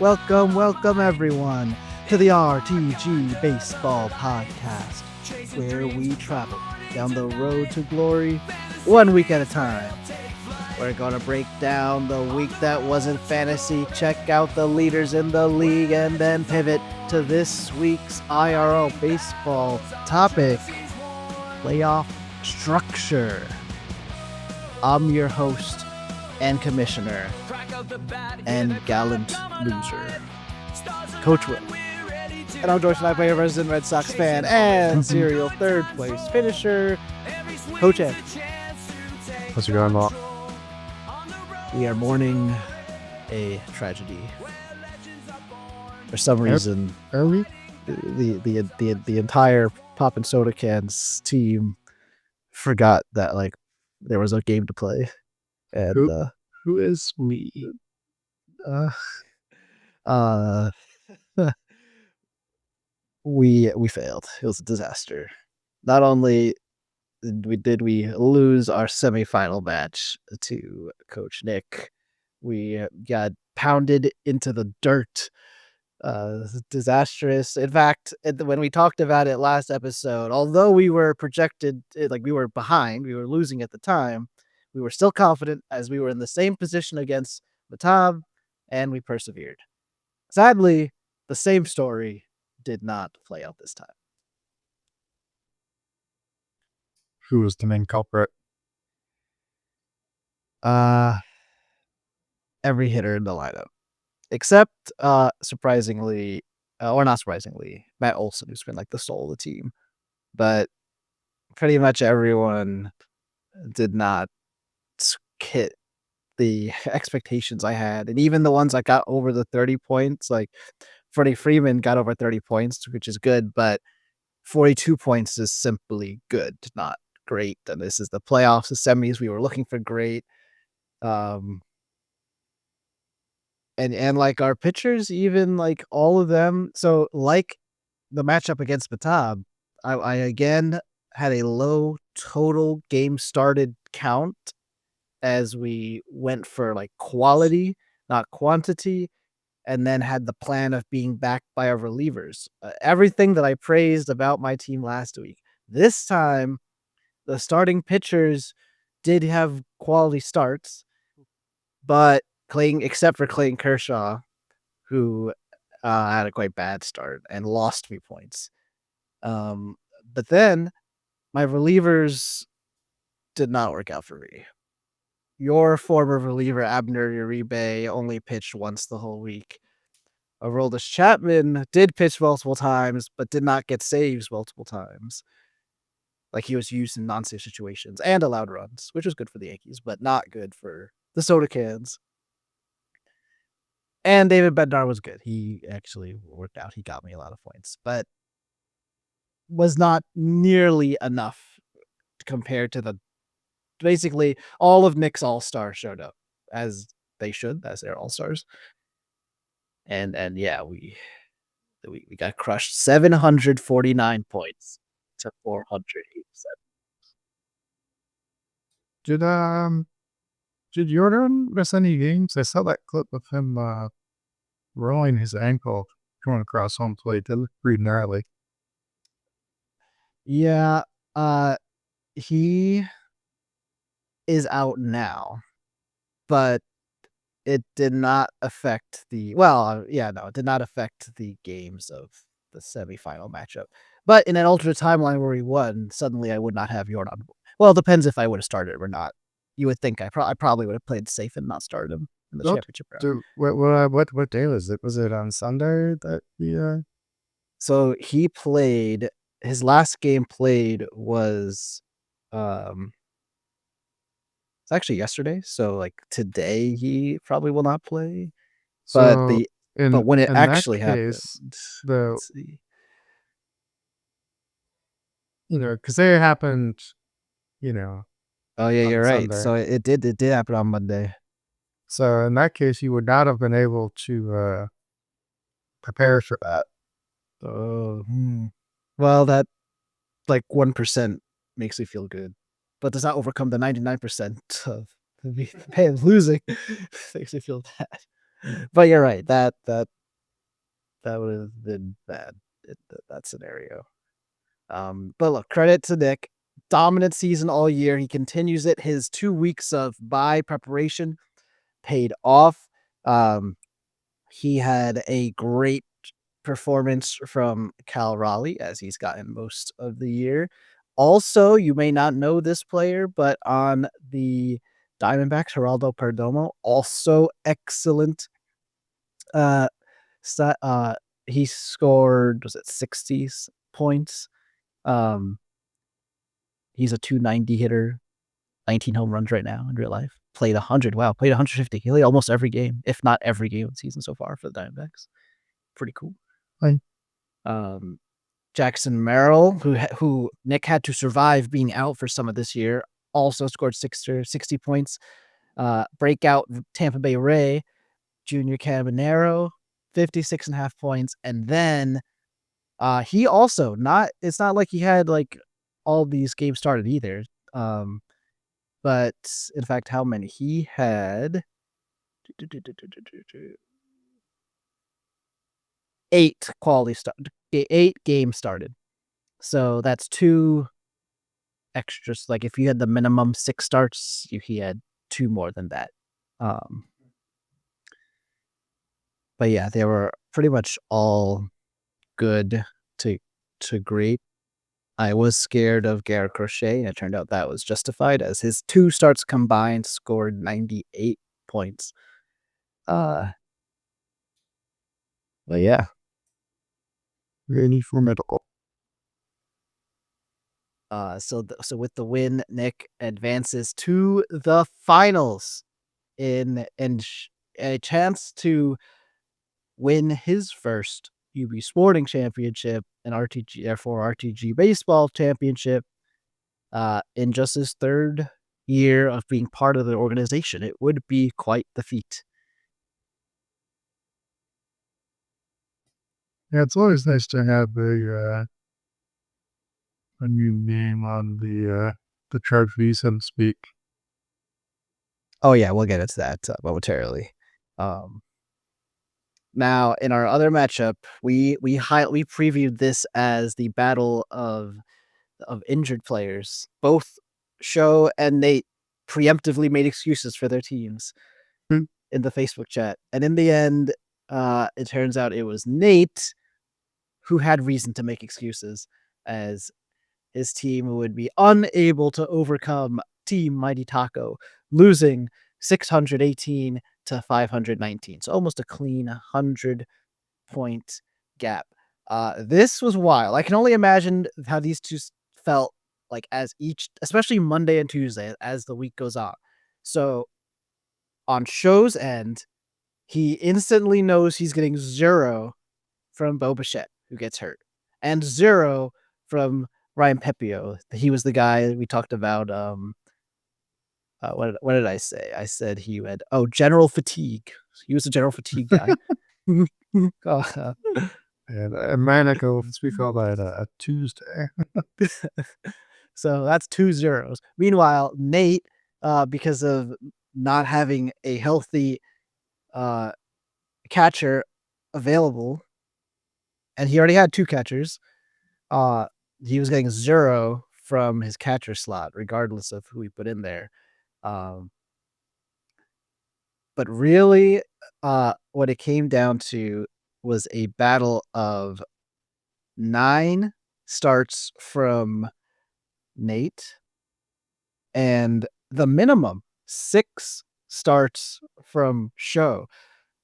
Welcome everyone to the RtG Baseball Podcast, where we travel down the road to glory 1 week at a time. We're going to break down the week that wasn't fantasy, check out the leaders in the league, and then pivot to this week's IRL baseball topic, playoff structure. I'm your host and commissioner and gallant loser, Coach Will. And I'm joined tonight by a resident Red Sox fan and serial third place finisher, Coach Ed. How's it going, Mark? We are mourning a tragedy. For some reason, Are we? the entire Pop and Soda Cans team forgot that there was a game to play, and Who is me? we failed. It was a disaster. Not only did we lose our semifinal match to Coach Nick, we got pounded into the dirt. Disastrous. In fact, when we talked about it last episode, although we were projected, we were behind, we were losing at the time, we were still confident as we were in the same position against Matab, and we persevered. Sadly, the same story did not play out this time. Who was the main culprit? Every hitter in the lineup. Except, surprisingly, or not surprisingly, Matt Olson, who's been the soul of the team. But pretty much everyone did not hit the expectations I had. And even the ones that got over the 30 points, like Freddie Freeman got over 30 points, which is good, but 42 points is simply good, not great. And this is the playoffs, the semis. We were looking for great. And our pitchers, even all of them. So the matchup against Matab, I again had a low total game started count as we went for quality, not quantity, and then had the plan of being backed by our relievers. Everything that I praised about my team last week. This time, the starting pitchers did have quality starts, but except for Clayton Kershaw, who had a quite bad start and lost me points. But then my relievers did not work out for me. Your former reliever, Abner Uribe, only pitched once the whole week. Aroldis Chapman did pitch multiple times, but did not get saves multiple times. He was used in non-save situations and allowed runs, which was good for the Yankees, but not good for the Soda Cans. And David Bednar was good. He actually worked out. He got me a lot of points, but was not nearly enough compared to basically all of Nick's all-stars showed up, as they should, as their all-stars. And yeah, we got crushed. 749 points to 487. Did Jordan miss any games? I saw that clip of him rolling his ankle going across home plate. It looked pretty gnarly. Yeah, he is out now, but it did not affect it did not affect the games of the semifinal matchup. But in an alternate timeline where we won, suddenly I would not have Jordan. Well, it depends if I would have started or not. You would think I probably would have played safe and not started him in the championship round. What day was it? Was it on Sunday that we? So he played. His last game played was, it's actually yesterday. So today he probably will not play. But when it actually happened, let's see. Because they happened, Oh yeah, you're right. Sunday. So it did happen on Monday. So in that case, you would not have been able to prepare for that. Oh, well, that 1% makes me feel good, but does not overcome the 99% of the pain of losing. Makes me feel bad. But you're right. That would have been bad. That scenario. But look, credit to Nick. Dominant season all year. He continues it. His 2 weeks of bye preparation paid off. Um, he had a great performance from Cal Raleigh as he's gotten most of the year. Also, you may not know this player, but on the Diamondbacks, Geraldo Perdomo, also excellent. Uh, he scored, was it 60 points? Um, he's a 290 hitter, 19 home runs right now in real life. Played 100. Wow, played 150. He played almost every game, if not every game of the season so far for the Diamondbacks. Pretty cool. Like, Um, Jackson Merrill, who Nick had to survive being out for some of this year, also scored 60 points. Breakout Tampa Bay Ray, Junior Cabanero, 56.5 points. And then he also it's not like he had like all these games started either. But in fact, how many? He had 8 games started. So that's 2 extras. Like if you had the minimum 6 starts, he had 2 more than that. Um, but yeah, they were pretty much all good to great. I was scared of Garrett Crochet, and it turned out that was justified as his 2 starts combined scored 98 points. But yeah, really formidable. so with the win, Nick advances to the finals and a chance to win his first UB Sporting Championship and RtG, therefore RtG Baseball Championship, in just his 3rd year of being part of the organization. It would be quite the feat. Yeah, it's always nice to have a new name on the chart V, so to speak. Oh yeah, we'll get into that momentarily. Um, Now, in our other matchup, we previewed this as the battle of injured players. Both Show and Nate preemptively made excuses for their teams Hmm. in the Facebook chat, and in the end, it turns out it was Nate who had reason to make excuses, as his team would be unable to overcome Team Mighty Taco, losing 618 to 519. So almost a clean 100-point gap. This was wild. I can only imagine how these two felt like as each, especially Monday and Tuesday, as the week goes on. So on Show's end, he instantly knows he's getting 0 from Bo Bichette, who gets hurt, and 0 from Ryan Pepio. He was the guy we talked about. What did I say? I said he had general fatigue. He was a general fatigue guy. Uh, And Manico, we call that a Tuesday. so that's 2 zeros. Meanwhile, Nate, because of not having a healthy uh, catcher available, and he already had 2 catchers, uh, he was getting 0 from his catcher slot, regardless of who he put in there. Um, but really, what it came down to was a battle of 9 starts from Nate and the minimum 6 starts from Show.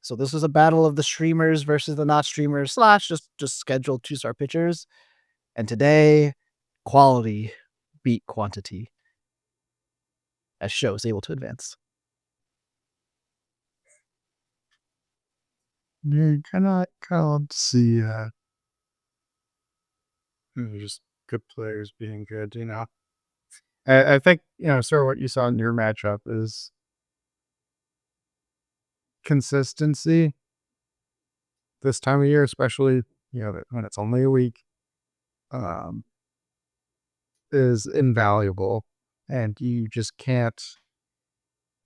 So this was a battle of the streamers versus the not streamers slash just scheduled 2-star pitchers. And today, quality beat quantity as Show is able to advance. You cannot see just good players being good, you know. I think, sort of what you saw in your matchup is consistency this time of year, especially, when it's only a week, um, is invaluable. And you just can't,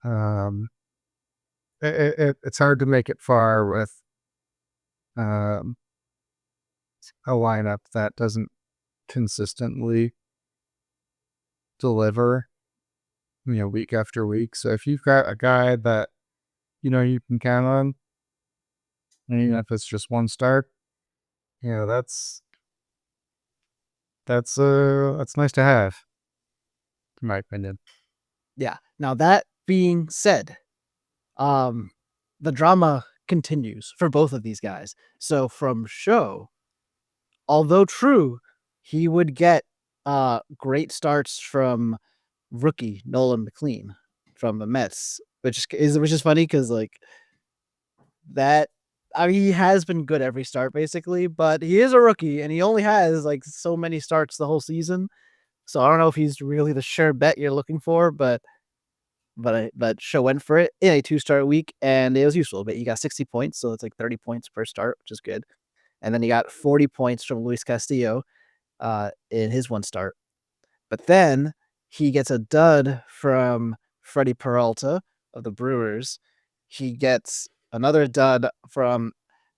um, it's hard to make it far with um, a lineup that doesn't consistently deliver, week after week. So if you've got a guy that you can count on, and even if it's just one start, that's nice to have, in my opinion. Yeah. Now that being said, um, the drama continues for both of these guys. So from Show, although true, he would get great starts from rookie Nolan McLean from the Mets, which is funny because like that. I mean, he has been good every start basically, but he is a rookie and he only has like so many starts the whole season. So I don't know if he's really the sure bet you're looking for, but Show went for it in a 2-start week and it was useful. But he got 60 points, so it's like 30 points per start, which is good. And then he got 40 points from Luis Castillo in his 1 start. But then he gets a dud from Freddie Peralta of the Brewers. He gets another dud from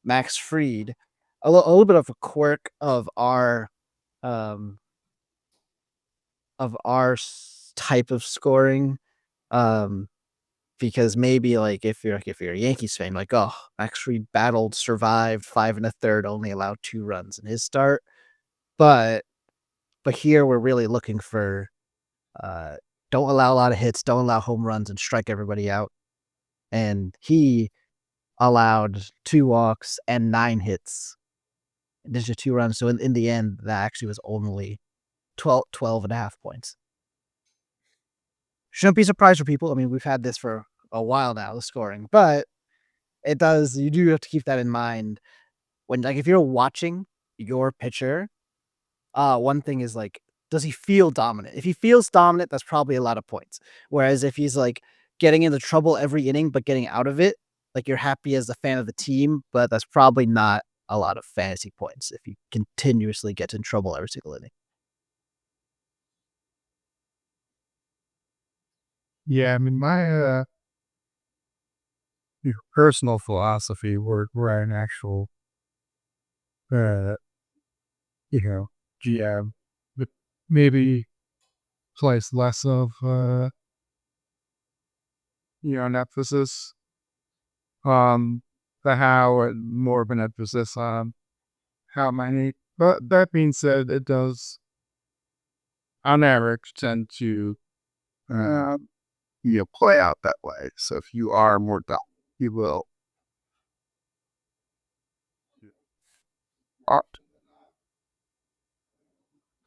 Max Fried. A little bit of a quirk um, of our type of scoring, um, because maybe like if you're a Yankees fan, like oh Max Fried battled, survived 5 1/3, only allowed 2 runs in his start, but here we're really looking for uh, don't allow a lot of hits, don't allow home runs, and strike everybody out. And he allowed 2 walks and 9 hits. And there's just 2 runs. So in the end, that actually was only 12 and a half points. Shouldn't be surprised for people. I mean, we've had this for a while now, the scoring, but you do have to keep that in mind when, like, if you're watching your pitcher. One thing is like, does he feel dominant? If he feels dominant, that's probably a lot of points. Whereas if he's like getting into trouble every inning but getting out of it, like you're happy as a fan of the team, but that's probably not a lot of fantasy points if he continuously gets in trouble every single inning. Yeah, I mean, my personal philosophy, where an actual uh, you know, GM would maybe place less of an emphasis on the how and more of an emphasis on how many. But that being said, it does on average tend to uh, play out that way. So if you are more dominant, you will opt.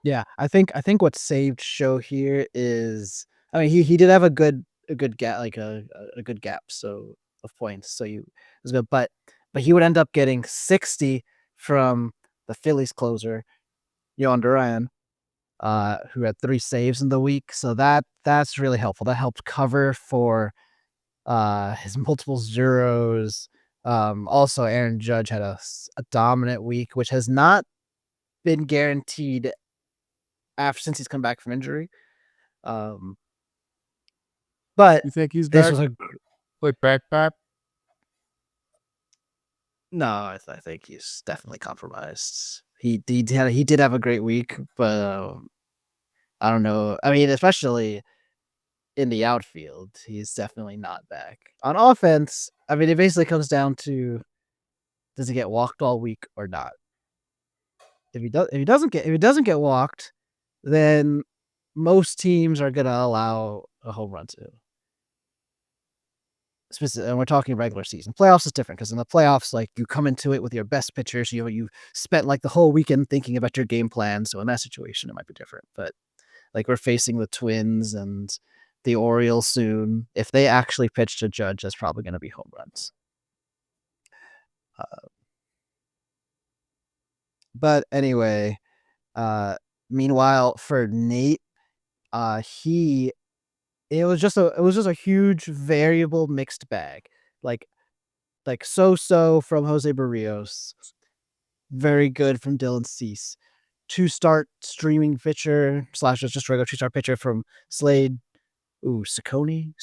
Yeah, I think what saved Show here is, I mean, he did have a good gap, like a good gap so of points. So you it was good, but he would end up getting 60 from the Phillies closer, Yohan Duran, who had 3 saves in the week. So that's really helpful. That helped cover for his multiple zeros. Also, Aaron Judge had a dominant week, which has not been guaranteed after since he's come back from injury. Um, but You think he's this back? was a Like back? no. I think he's definitely compromised. He did have a great week, but I don't know. I mean, especially in the outfield, he's definitely not back. On offense, I mean, it basically comes down to, does he get walked all week or not? If he doesn't get walked, then most teams are gonna allow a home run to. And we're talking regular season. Playoffs is different because in the playoffs, like you come into it with your best pitchers. You spent like the whole weekend thinking about your game plan. So in that situation, it might be different. But like we're facing the Twins and the Orioles soon. If they actually pitch to Judge, that's probably going to be home runs. Uh, but anyway, uh, meanwhile for Nate, he it was just a huge variable mixed bag. Like so from Jose Barrios, very good from Dylan Cease. 2-start streaming pitcher slash just regular 2-start pitcher from Slade. Ooh, Ciccone.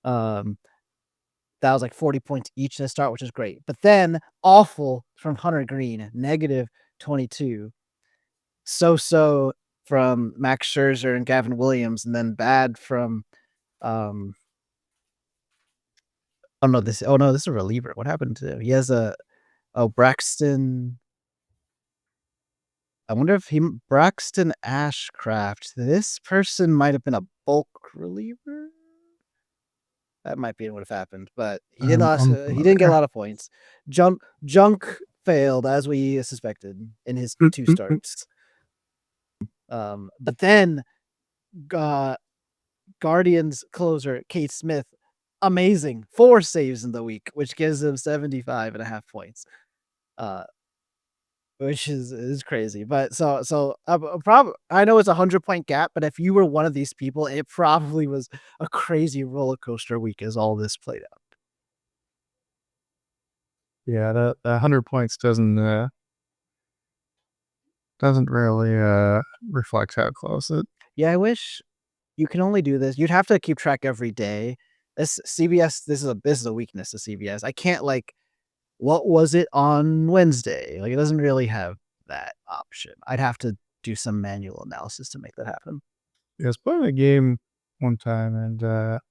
Um, That was like 40 points each to start, which is great. But then awful from Hunter Green, negative 22. So from Max Scherzer and Gavin Williams, and then bad from oh no, this is a reliever. What happened to him? He has a Braxton. I wonder if Braxton Ashcraft. This person might have been a bulk reliever. That might be what have happened, but he did not. I'm He didn't get a familiar. lot of points. Junk failed as we suspected in his 2 starts. But then Guardians closer Kate Smith, amazing 4 saves in the week, which gives him 75.5 points. Which is crazy. But I know it's a 100-point gap, but if you were one of these people, it probably was a crazy roller coaster week as all this played out. Yeah, that 100 points doesn't really reflect how close it. Yeah, I wish you can only do this. You'd have to keep track every day. This CBS, this is a weakness of CBS. I can't like, what was it on Wednesday? Like, it doesn't really have that option. I'd have to do some manual analysis to make that happen. Yeah, I was playing a game one time, and at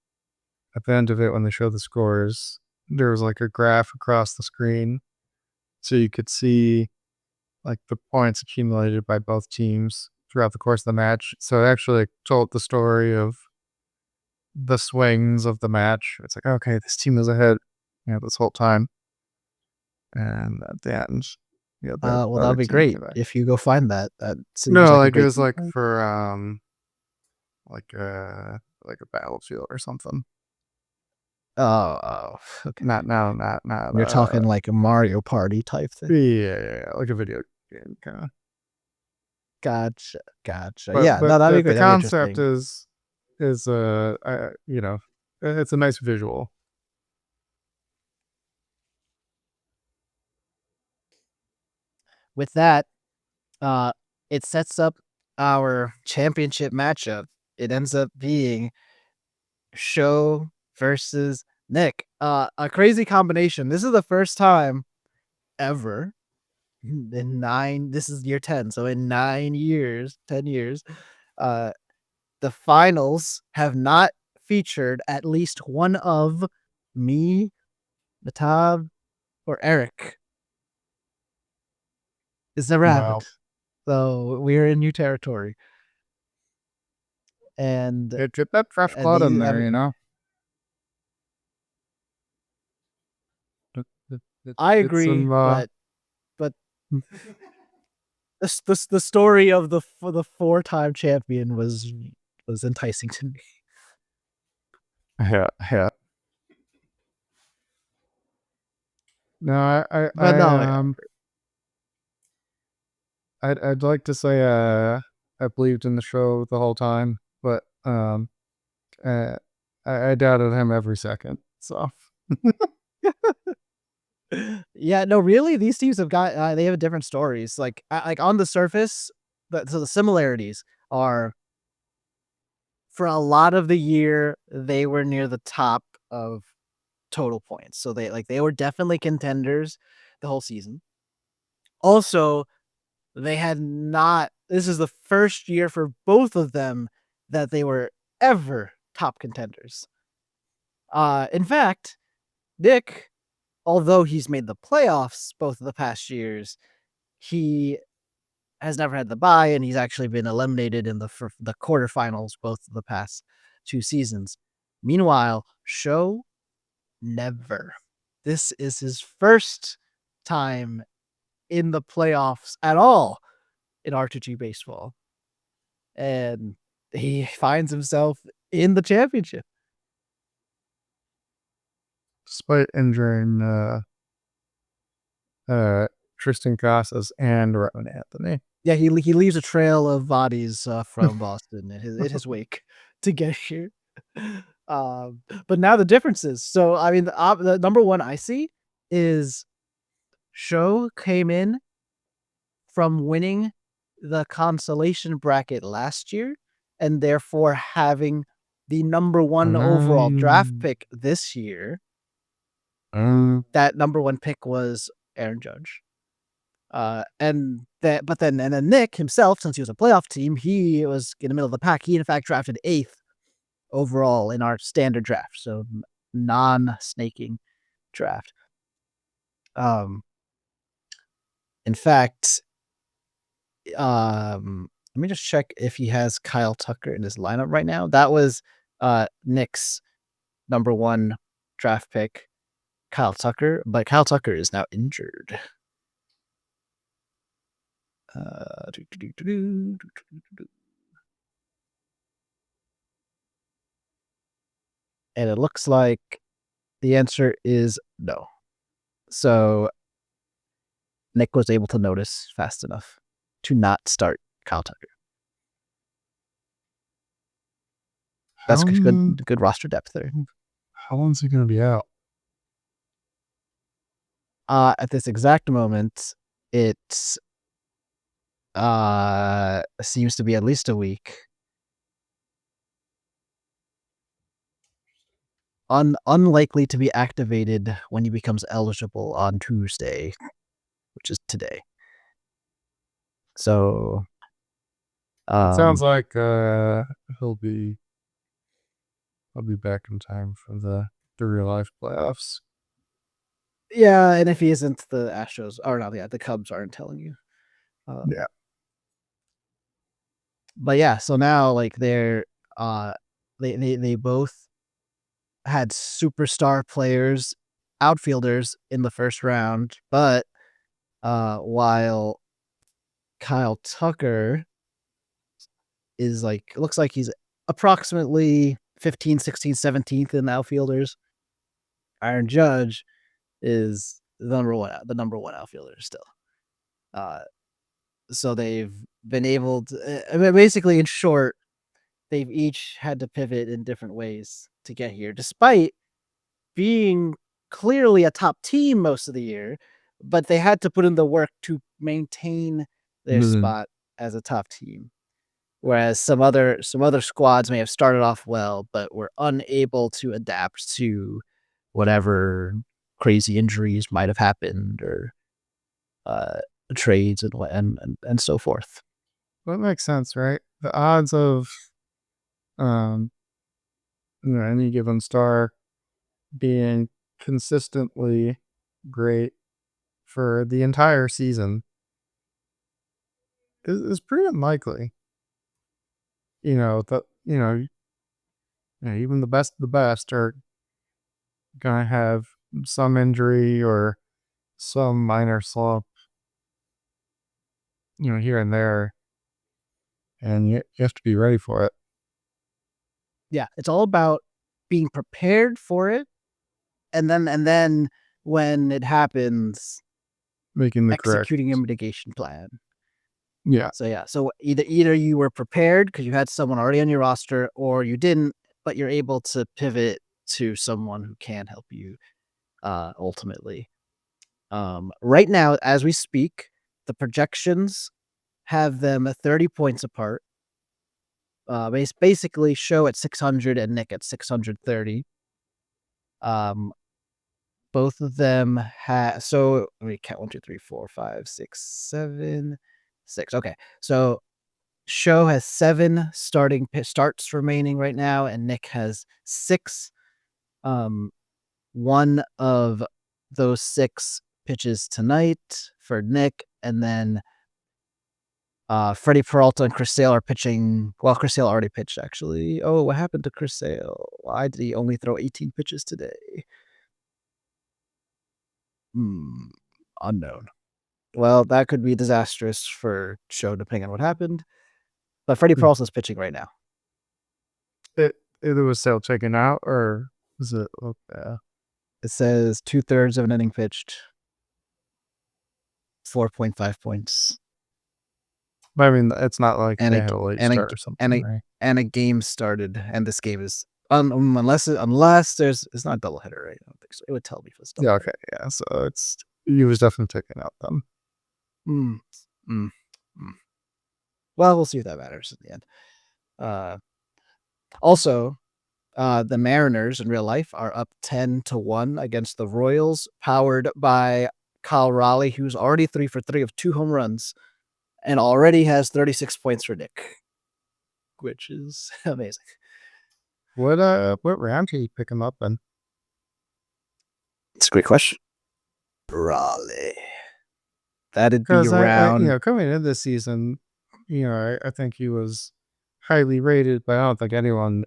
the end of it, when they show the scores, there was like a graph across the screen, so you could see like the points accumulated by both teams throughout the course of the match. So it actually like, told the story of the swings of the match. It's like, okay, this team is ahead, this whole time, and at the end, the Well, other that'd be team great came back. if you go find that. That seems No, like a like it great was thing. like for like a battlefield or something. Okay. Not You're talking like a Mario Party type thing. yeah, like a video game kind of. Gotcha. But Yeah, no, that'd be the great. That'd be concept interesting. is it's a nice visual. With that, uh, it sets up our championship matchup. It ends up being Show versus Nick. A crazy combination. This is the first time ever in 9. This is year 10. So in 9 years, 10 years, uh, the finals have not featured at least one of me, Matab, or Eric. It's never happened. Wow. So we're in new territory. And Get that fresh blood in these, I there, mean, I Get agree, some but the story of the 4-time champion was enticing to me. yeah. No, But no, yeah. I'd like to say I believed in the show the whole time, but uh I doubted him every second. So Yeah, no, really, these teams have got they have different stories. Like on the surface, the similarities are for a lot of the year they were near the top of total points. So they were definitely contenders the whole season. Also, they had not this is the first year for both of them that they were ever top contenders. In fact, Nick, although he's made the playoffs both of the past years, he has never had the bye, and he's actually been eliminated in the quarterfinals both of the past 2 seasons. Meanwhile, Show never. This is his first time in the playoffs at all in RtG baseball, and he finds himself in the championship. despite injuring Tristan Casas and Rowan Anthony. Yeah, he leaves a trail of bodies from Boston in his wake to get here. But now the difference is so. I mean, the number one I see is Show came in from winning the consolation bracket last year, and therefore having the number one overall draft Um, pick this year. That number one pick was Aaron Judge. But then Nick himself, since he was a playoff team, he was in the middle of the pack. He in fact drafted 8th overall in our standard draft, so non-snaking draft. In fact, let me just check if he has Kyle Tucker in his lineup right now. That was Nick's number one draft pick, Kyle Tucker, but Kyle Tucker is now injured. And it looks like the answer is no. So Nick was able to notice fast enough to not start Kyle Tucker. That's good roster depth there. How long is he going to be out? At this exact moment, it seems to be at least a week. Unlikely to be activated when he becomes eligible on Tuesday, which is today. So, It sounds like I'll be back in time for the real life playoffs. yeah, and if he isn't, the Astros or not, the Cubs aren't telling you. Yeah. But yeah, so now like they both had superstar players, outfielders in the first round, but while Kyle Tucker is looks like he's approximately 15, 16, 17th in the outfielders. Aaron Judge is the number one outfielder still. So they've been able to, basically, in short, they've each had to pivot in different ways to get here, despite being clearly a top team most of the year, but they had to put in the work to maintain their spot as a top team. Whereas some other squads may have started off well, but were unable to adapt to whatever crazy injuries might have happened or trades and so forth. Well, that makes sense, right? The odds of any given star being consistently great for the entire season is pretty unlikely. Even the best of the best are gonna have some injury or some minor slump, here and there, and you have to be ready for it. Yeah, it's all about being prepared for it, and then when it happens, Making the correct, executing a mitigation plan. yeah, So yeah, so either you were prepared because you had someone already on your roster, or you didn't, but you're able to pivot to someone who can help you ultimately. Right now, as we speak, the projections have them 30 points apart. Basically, Show at 600 and Nick at 630. Both of them have. So let me count 1, 2, 3, 4, 5, 6, 7, 6. Okay, so Show has 7 starts remaining right now, and Nick has 6. One of those 6 pitches tonight for Nick, and then Freddie Peralta and Chris Sale are pitching. Well, Chris Sale already pitched, actually. Oh, what happened to Chris Sale? Why did he only throw 18 pitches today? Unknown. Well, that could be disastrous for Show, depending on what happened. But Freddie Peralta is pitching right now. it was Sale taken out, or was it? It says 2/3 of an inning pitched, 4.5 points. But I mean, it's not like And they had a late start or something, right? And a game started, and this game is unless there's it's not a doubleheader, right? I don't think so. It would tell me if it's Yeah, doubleheader. okay, yeah. So he was definitely taken out then. Mm, mm, mm. Well, we'll see if that matters in the end. Also, The Mariners in real life are up 10-1 against the Royals, powered by Kyle Raleigh, who's already 3 for 3 of 2 home runs and already has 36 points for Nick, which is amazing. What round did you pick him up in? It's a great question. Raleigh. That'd be Because around. coming into this season, I think he was highly rated, but I don't think anyone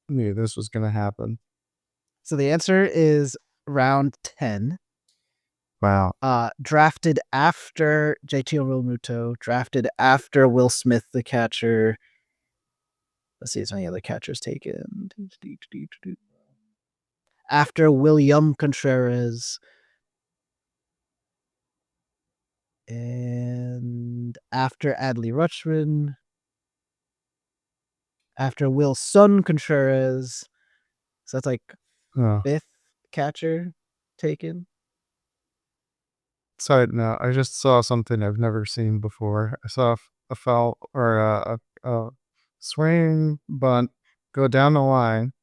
knew this was going to happen. So the answer is round 10. Wow. Drafted after JT Realmuto, drafted after Will Smith, the catcher. Let's see, is any other catchers taken? After William Contreras. And after Adley Rutschman. After Wilson Contreras. So that's like Oh. 5th catcher taken. Side note, I just saw something I've never seen before. I saw a foul or a swing bunt go down the line,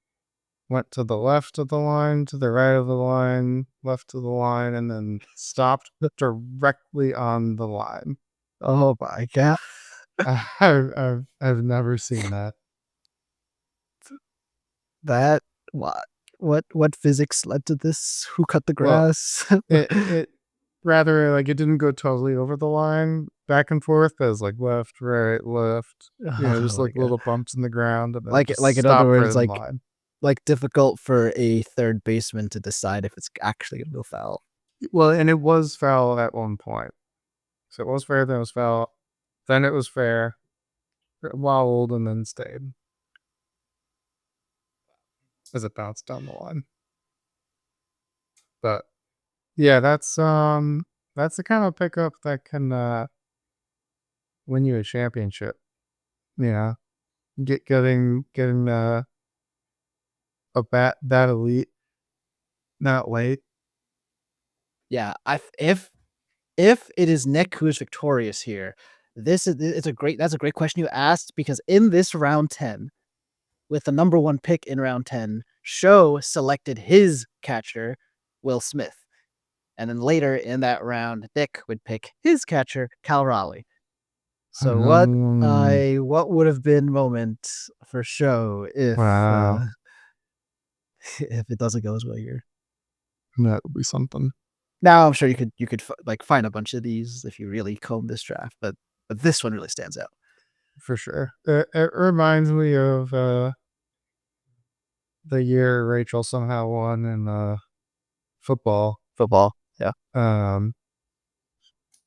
went to the left of the line, to the right of the line, left to the line, and then stopped directly on the line. Oh my god. I've never seen that. That what physics led to this? Who cut the Well, grass? it rather like it didn't go totally over the line back and forth, but it was like left, right, left, just Oh my like god. little bumps in the ground and then Like just in other stopped right words, in line. like difficult for a third baseman to decide if it's actually gonna go foul. Well, and it was foul at one point. So it was fair, then it was foul, then it was fair, wobbled, and then stayed as it bounced down the line. But yeah, that's the kind of pickup that can win you a championship. Yeah. Getting a bat that elite that late. Yeah, if it is Nick who is victorious here, that's a great question you asked, because in this round 10, with the number 1 pick in round 10, Show selected his catcher, Will Smith. And then later in that round, Nick would pick his catcher, Cal Raleigh. So what would have been moment for Show Wow, if it doesn't go as well here? that would be something Now I'm sure you could like find a bunch of these if you really comb this draft, but this one really stands out. for sure. It reminds me of the year Rachel somehow won in football. Football, yeah. Um,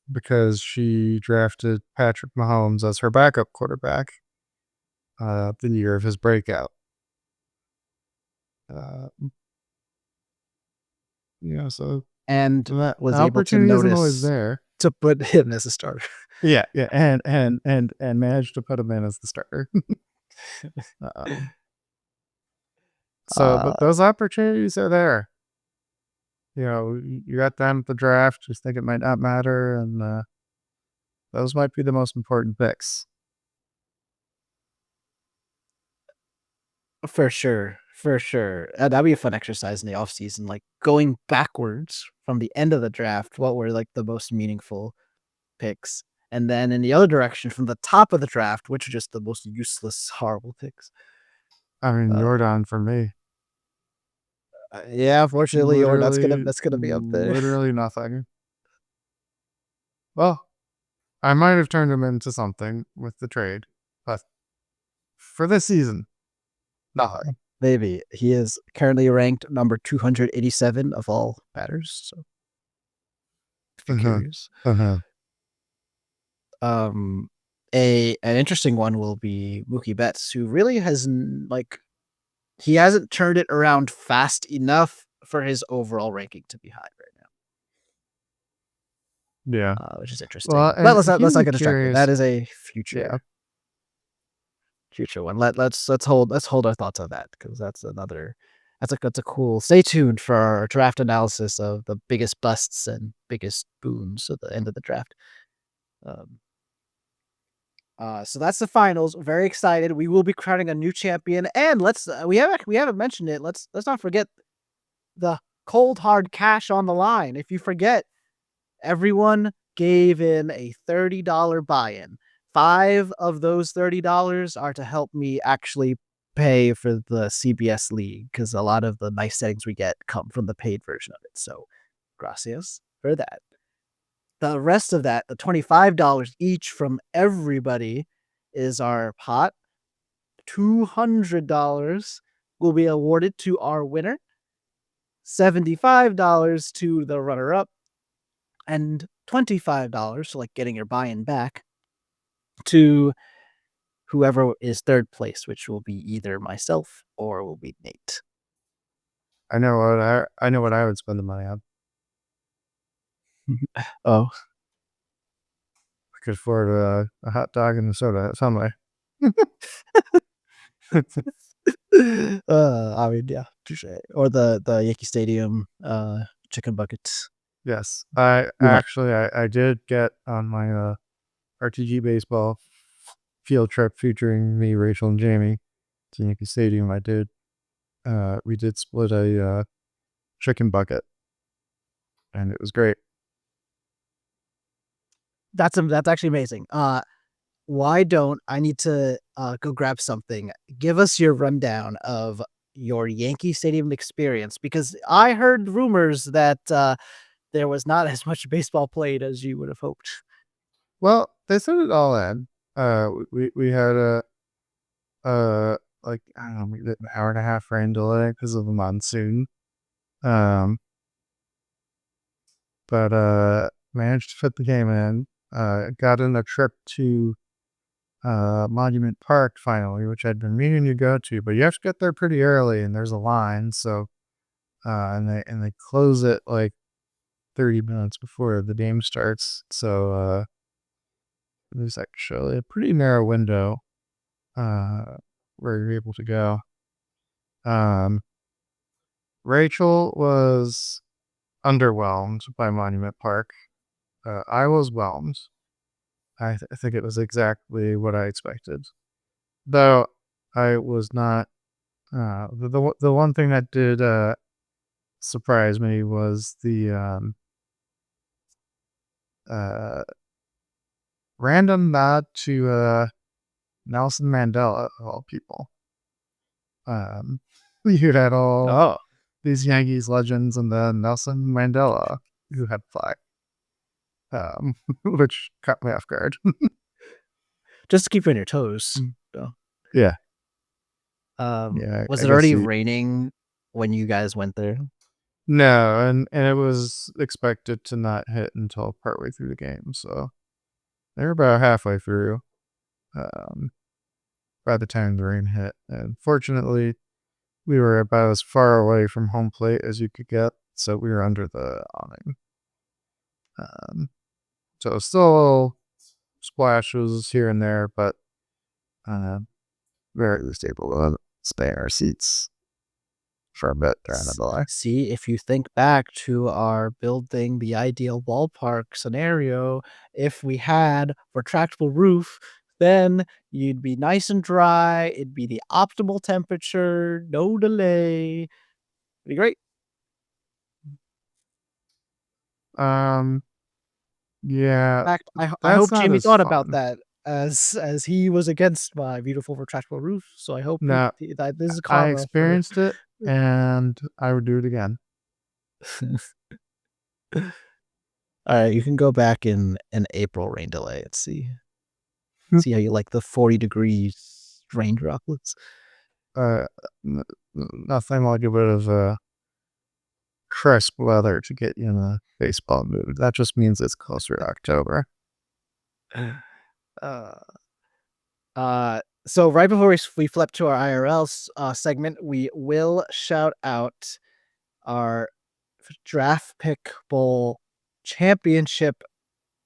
because she drafted Patrick Mahomes as her backup quarterback. The year of his breakout. Uh, so And that was able to opportunity isn't always notice there. to put him as a starter. Yeah, and managed to put him in as the starter. um, Uh, but those opportunities are there. You got them at the draft. Just think it might not matter, and those might be the most important picks. for sure, for sure. That'd be a fun exercise in the offseason, like going backwards from the end of the draft, what were like the most meaningful picks? And then in the other direction from the top of the draft, which are just the most useless, horrible picks. I mean, Uh, Jordan for me, yeah, unfortunately, or literally, that's gonna be up there. literally nothing. Well, I might have turned him into something with the trade, but for this season, nothing. Maybe he is currently ranked number 287 of all batters. So, if you're Uh-huh. curious, Uh-huh. an interesting one will be Mookie Betts, who really has he hasn't turned it around fast enough for his overall ranking to be high right Yeah. now, which is interesting. Well, But and let's here's not a get distracted. That curious. is a Yeah, future one. Let's hold our thoughts on that, because that's another. That's a cool. Stay tuned for our draft analysis of the biggest busts and biggest boons at the end of the draft. Um, So that's the finals. Very excited. We will be crowning a new champion, and we haven't mentioned it. Let's not forget the cold hard cash on the line. If you forget, everyone gave in a $30 buy-in. 5 of those $30 are to help me actually pay for the CBS league because a lot of the nice settings we get come from the paid version of it. So, gracias for that. The rest of that, the $25 each from everybody, is our pot. $200 will be awarded to our winner, $75 to the runner up, and $25, so like getting your buy-in back, to whoever is third place, which will be either myself or will be Nate. I know what I would spend the money on. Oh, I could afford a hot dog and a soda at Sunway. I mean, yeah, touche. Or the Yankee Stadium chicken buckets. Yes, You might. I did get on my RtG baseball field trip featuring me, Rachel, and Jamie to Yankee Stadium. We did split a chicken bucket, and it was great. That's actually amazing. Why don't I need to go grab something? Give us your rundown of your Yankee Stadium experience because I heard rumors that there was not as much baseball played as you would have hoped. Well, they set it all in. We had like I don't know, maybe an hour and a half rain delay because of the monsoon. Um, but managed to fit the game in. Got in a trip to Monument Park finally, which I'd been meaning to go to, but you have to get there pretty early, and there's a line. So and they close it like 30 minutes before the game starts. So there's actually a pretty narrow window where you're able to go. Um, Rachel was underwhelmed by Monument Park. I was whelmed. I think it was exactly what I expected. Though I was not. The one thing that did surprise me was the uh, random nod to Nelson Mandela of all people. You had all Oh, these Yankees legends and then Nelson Mandela who had flag, which caught me off guard. just to keep you on your toes. So, Yeah, yeah. was I it guess already he raining when you guys went there? no, and it was expected to not hit until partway through the game, so they were about halfway through um, by the time the rain hit. And fortunately, we were about as far away from home plate as you could get, so we were under the awning. Um, so still little splashes here and there, but uh, very at least able to stay in our seats for a bit during the delay. See, if you think back to our building the ideal ballpark scenario, if we had retractable roof, then you'd be nice and dry. It'd be the optimal temperature, no delay. It'd be great. Um, In yeah, fact, I that's hope not Jamie as thought about fun. that as he was against my beautiful retractable roof. So I hope No, that this is I karma for. experienced it, and I would do it again. All right, you can go back in an April rain delay and see how you like the 40 degrees rain droplets. uh, Nothing like a bit of crisp weather to get you in a baseball mood. That just means it's closer to October. Uh, so right before we flip to our IRL segment, we will shout out our draft pick bowl championship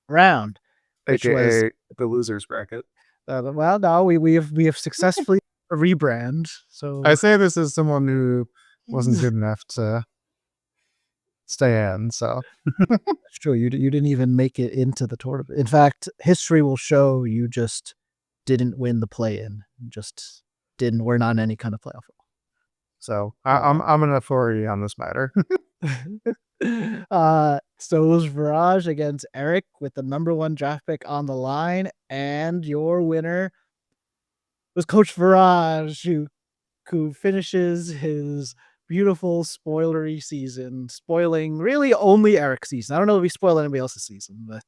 round, which was AKA the losers bracket. well, no, we have successfully rebrand. I So say this as someone who wasn't good enough to stay in, so it's true. You didn't even make it into the tournament. In fact, history will show you just didn't win the play-in, just didn't weren't on any kind of playoff. So Uh, I'm an authority on this matter. so it was Viraj against Eric with the number 1 draft pick on the line, and your winner was Coach Viraj, who finishes his beautiful spoilery season, spoiling really only Eric's season. I don't know if he spoiled anybody else's season, but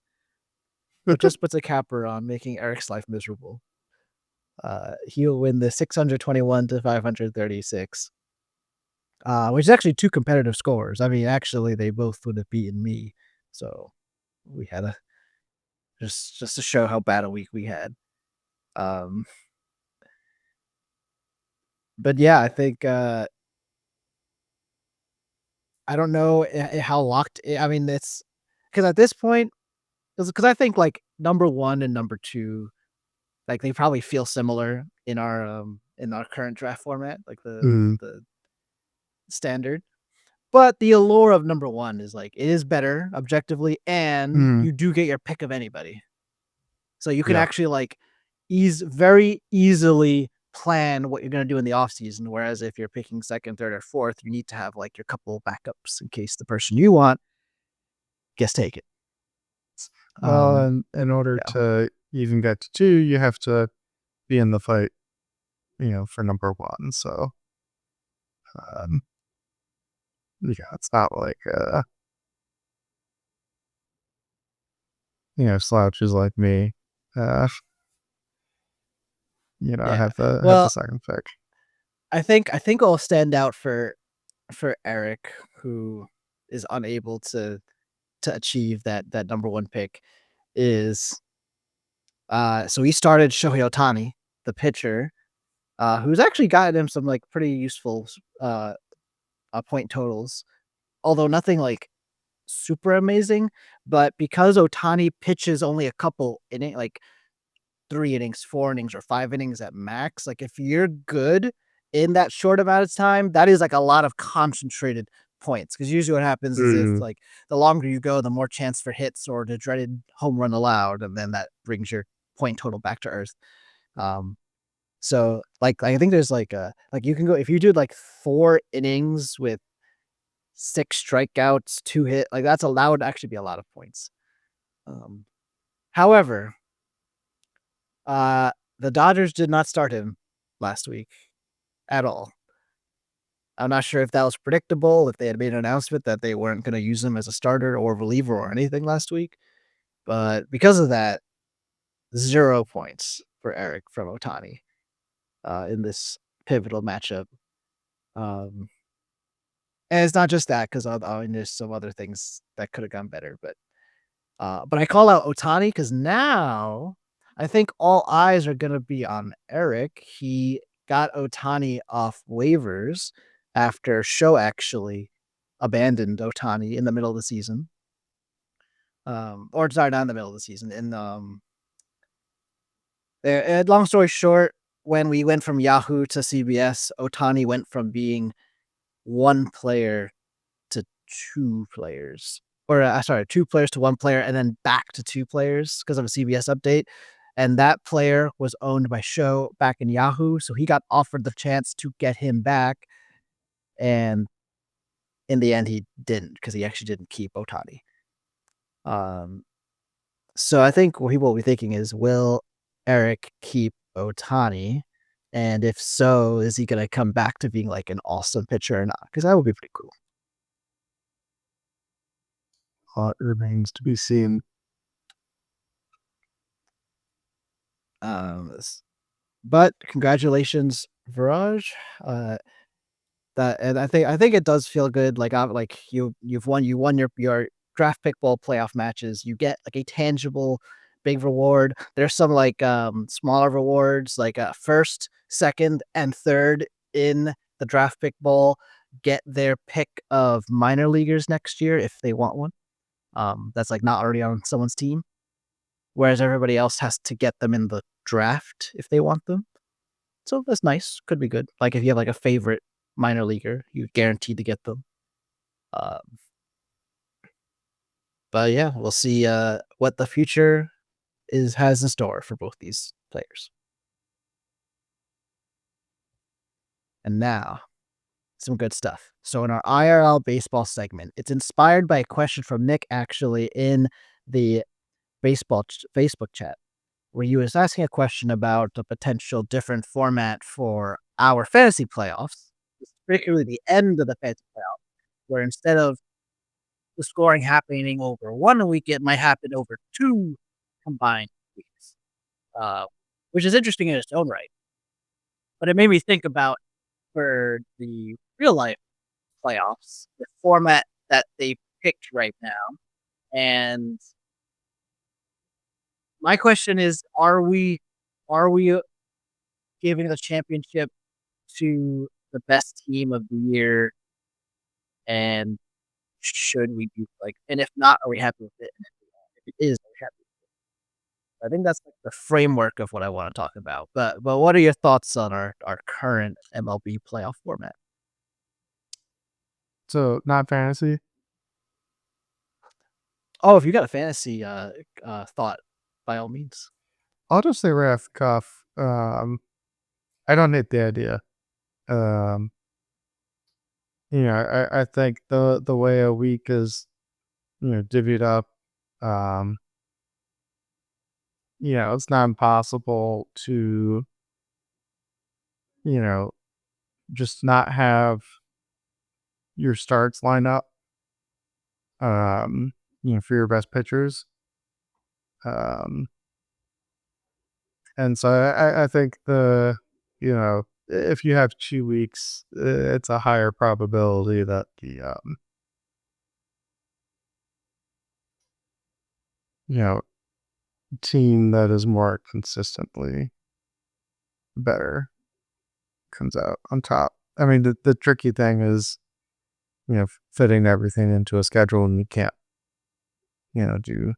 just puts a capper on making Eric's life miserable. He'll win the 621 to 536, which is actually 2 competitive scores. I mean, actually, they both would have beaten me. So we had a just to show how bad a week we had. Um, but yeah, I think I don't know how locked. I mean, it's because at this point, because I think like number 1 and number 2, like they probably feel similar in our current draft format, like Mm, the standard. But the allure of number 1 is like it is better objectively, and mm, you do get your pick of anybody. So you can yeah. actually like very easily plan what you're gonna do in the off season. Whereas if you're picking second, third, or fourth, you need to have like your couple backups in case the person you want gets taken. Well, Um, and in order yeah, to even get to two, you have to be in the fight, for number one. So, um, yeah, it's not like, slouches like me, uh, yeah. have the Well, second pick. I think I'll stand out for Eric, who is unable to achieve that number 1 pick is so he started Shohei Ohtani, the pitcher, who's actually gotten him some like pretty useful point totals, although nothing like super amazing. But because Otani pitches only a couple inning, like 3 innings, 4 innings, or 5 innings at max, like if you're good in that short amount of time, that is like a lot of concentrated points. Because usually what happens is if Mm, like the longer you go, the more chance for hits or the dreaded home run allowed, and then that brings your point total back to earth. Um, so like I think there's like you can go if you do like 4 innings with 6 strikeouts, 2 hit, like that's allowed to actually be a lot of points. Um, however, uh, the Dodgers did not start him last week at all. I'm not sure if that was predictable, if they had made an announcement that they weren't going to use him as a starter or reliever or anything last week, but because of that, 0 points for Eric from Otani in this pivotal matchup. Um, and it's not just that because I mean, there's some other things that could have gone better, but I call out Otani because now I think all eyes are gonna be on Eric. He got Otani off waivers after Show actually abandoned Otani in the middle of the season. Or sorry, not in the middle of the season. Long story short, when we went from Yahoo to CBS, Otani went from being 1 player to 2 players, or sorry, 2 players to 1 player, and then back to 2 players because of a CBS update. And that player was owned by Show back in Yahoo, so he got offered the chance to get him back, and in the end, he didn't because he actually didn't keep Otani. Um, so I think what people will be thinking is, will Eric keep Otani? And if so, is he going to come back to being like an awesome pitcher or not? Because that would be pretty cool. it remains to be seen. Um, but congratulations, Viraj. Uh, that and I think it does feel good. Like I'm like you won your draft pick ball playoff matches. You get like a tangible big reward. There's some like smaller rewards like first, second, and third in the draft pick bowl get their pick of minor leaguers next year if they want one. That's like not already on someone's team, whereas everybody else has to get them in the draft if they want them. So that's nice. Could be good. Like if you have like a favorite minor leaguer, you're guaranteed to get them. Uh, but yeah, we'll see what the future is has in store for both these players. And now, some good stuff. So in our IRL baseball segment, it's inspired by a question from Nick actually in the Facebook chat, where he was asking a question about a potential different format for our fantasy playoffs, particularly the end of the fantasy playoffs, where instead of the scoring happening over one week, it might happen over two combined weeks, uh, which is interesting in its own right. But it made me think about for the real life playoffs, the format that they picked right now. And my question is, are we giving the championship to the best team of the year? And should we do like, and if not, are we happy with it? And if it is, are we happy? I think that's like the framework of what I want to talk about. But what are your thoughts on our current MLB playoff format? So not fantasy. Oh, if you got a fantasy thought, by all means. I'll just say right off the cuff. I don't hate the idea. Um, I think the way a week is divvied up, um, it's not impossible to you know just not have your starts line up. For your best pitchers. Um, and so I think if you have 2 weeks, it's a higher probability that the you know team that is more consistently better comes out on top. I mean, the tricky thing is, fitting everything into a schedule, and you can't, do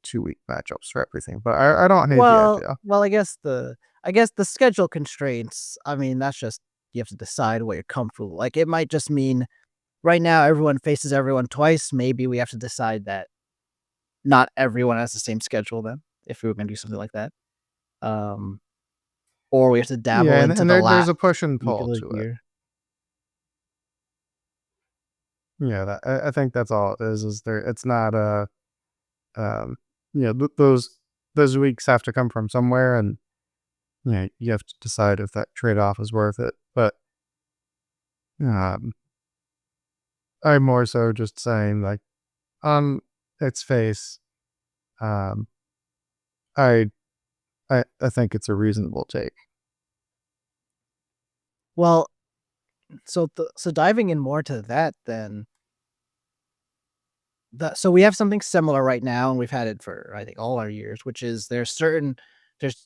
2 week matchups for everything. But I don't hate the idea. Well, I guess the schedule constraints. I mean, that's just you have to decide what you're comfortable. Like it might just mean right now everyone faces everyone twice. Maybe we have to decide that not everyone has the same schedule then, if we were gonna do something like that. Um, or we have to dabble Yeah, into and the there's last a push and week of pull the to it. year. Yeah, I think that's all it is. Is there? It's not a those weeks have to come from somewhere, and you have to decide if that trade off is worth it. But um, I'm more so just saying, like, on its face, um, I I think it's a reasonable take. Well, so diving in more to that then, so we have something similar right now, and we've had it for I think all our years, which is there's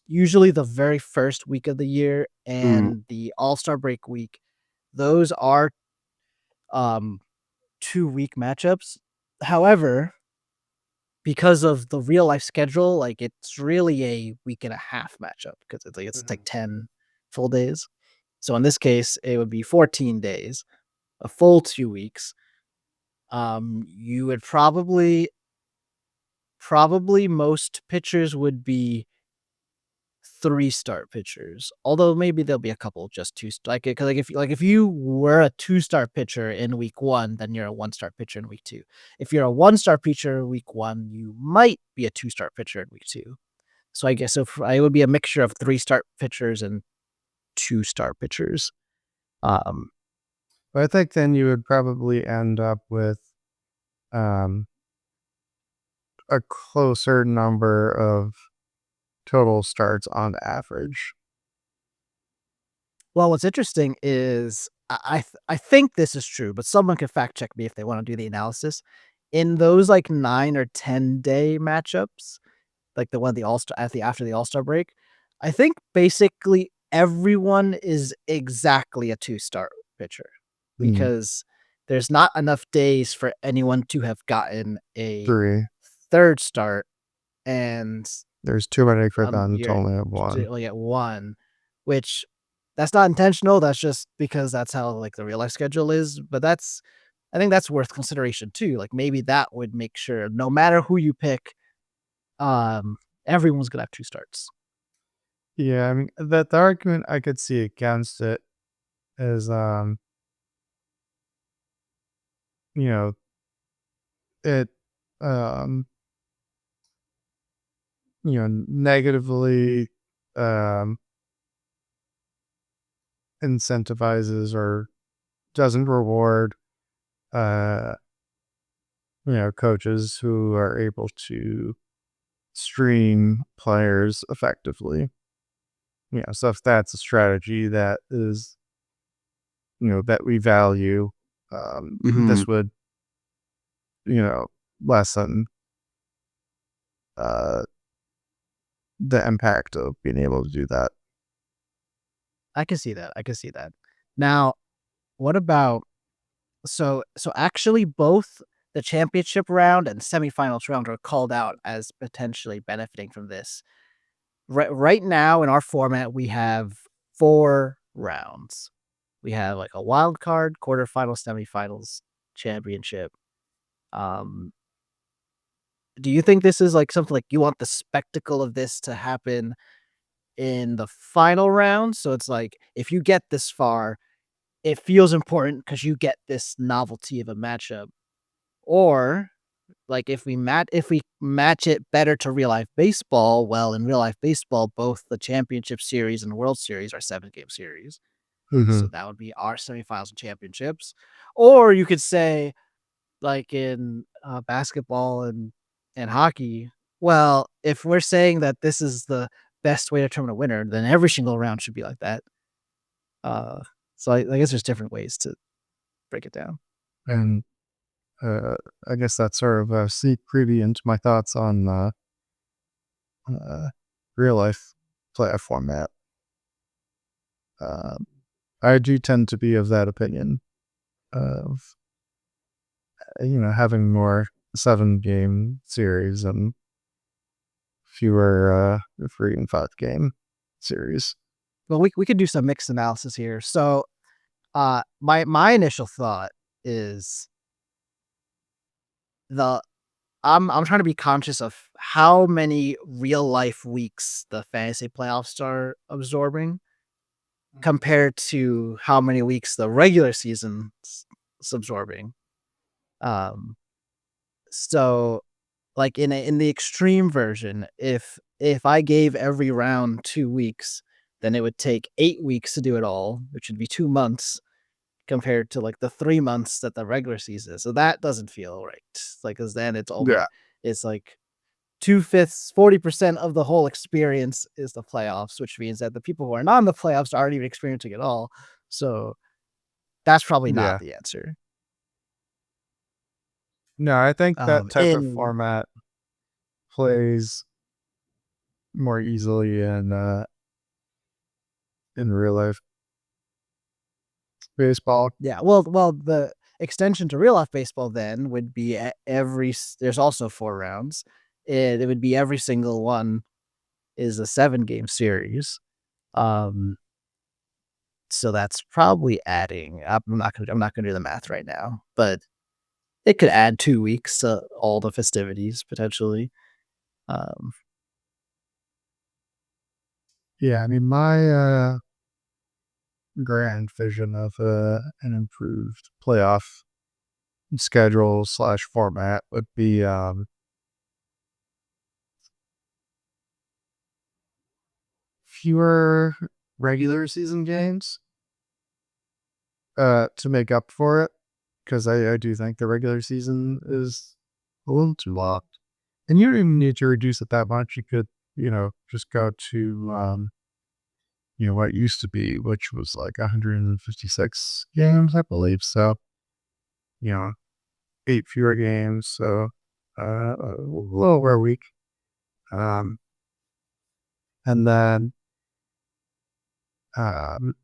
usually the very first week of the year Mm. and the All-Star break week. Those are um 2-week matchups. However, because of the real life schedule, like it's really a week and a half matchup because it's like Mhm. 10 full days. So in this case, it would be 14 days, a full 2 weeks. You would probably most pitchers would be 3 start pitchers, although maybe there'll be a couple just 2 like, 'cause, if you were a 2-star pitcher in week 1, then you're a 1-star pitcher in week 2. If you're a 1-star pitcher in week 1, you might be a 2-star pitcher in week 2. So I guess it would be a mixture of 3-star pitchers and 2-star pitchers. Um, But I think then you would probably end up with um, a closer number of total starts on average. well, what's interesting is I think this is true, but someone could fact check me if they wanna do the analysis. In those, like, 9 or 10-day matchups, like the one the All-Star at the after the All-Star break, I think basically everyone is exactly a 2-star pitcher Mm. because there's not enough days for anyone to have gotten a 3. 3rd start, and, There's too many for them to you're only have to 1. only get 1, which that's not intentional, that's just because that's how, like, the real life schedule is, but I think that's worth consideration too, like, maybe that would make sure no matter who you pick, um, everyone's gonna have 2 starts. Yeah, I mean, the argument I could see against it is, you know, it, um, negatively, um, incentivizes or doesn't reward, uh, coaches who are able to stream players effectively. So if that's a strategy that is, that we value, Mhm. this would, you know, lessen, uh, the impact of being able to do that. I can see that, I can see that. Now, what about actually both the championship round and semifinals round are called out as potentially benefiting from this. Right now in our format, we have 4 rounds. We have, like, a wild card, quarterfinals, semifinals, championship. Um, do you think this is, like, something like you want the spectacle of this to happen in the final round? So it's like, if you get this far, it feels important because you get this novelty of a matchup. Or, like, if we match it better to real life baseball, well, in real life baseball, both the championship series and the World Series are 7-game series. So Mhm. that would be our semifinals and championships. Or you could say, like in basketball and hockey, well, if we're saying that this is the best way to determine a winner, then every single round should be like that. Uh, so I guess there's different ways to break it down. And, uh, I guess that's sort of a sneak preview into my thoughts on, uh, real life playoff format. Um, I do tend to be of that opinion of, having more 7-game series and fewer, 3 and 5-game series. Well, we could do some mixed analysis here. So, my initial thought is the I'm trying to be conscious of how many real life weeks the fantasy playoffs are absorbing compared to how many weeks the regular season is absorbing. Um, so like in the extreme version, if I gave every round 2 weeks, then it would take 8 weeks to do it all, which would be 2 months compared to like the 3 months that the regular season is. So that doesn't feel right. Like, cause then Yeah. it's like 2/5, 40% of the whole experience is the playoffs, which means that the people who are not in the playoffs aren't even experiencing it all. So that's probably not Yeah. the answer. No, I think that type of In format plays more easily in real life baseball. Yeah, well, the extension to real life baseball then would be there's also 4 rounds. It would be every single one is a 7-game series. Um, so that's probably adding I'm not gonna do the math right now, but it could add 2 weeks to all the festivities potentially. Um, Yeah, I mean, my, grand vision of, an improved playoff schedule slash format would be, fewer regular season games, to make up for it, because I do think the regular season is a little too long. And you don't even need to reduce it that much. You could, just go to, what used to be, which was like 156 games, I believe. So, you know, 8 fewer games. So, a little over a week. Um, and then, um,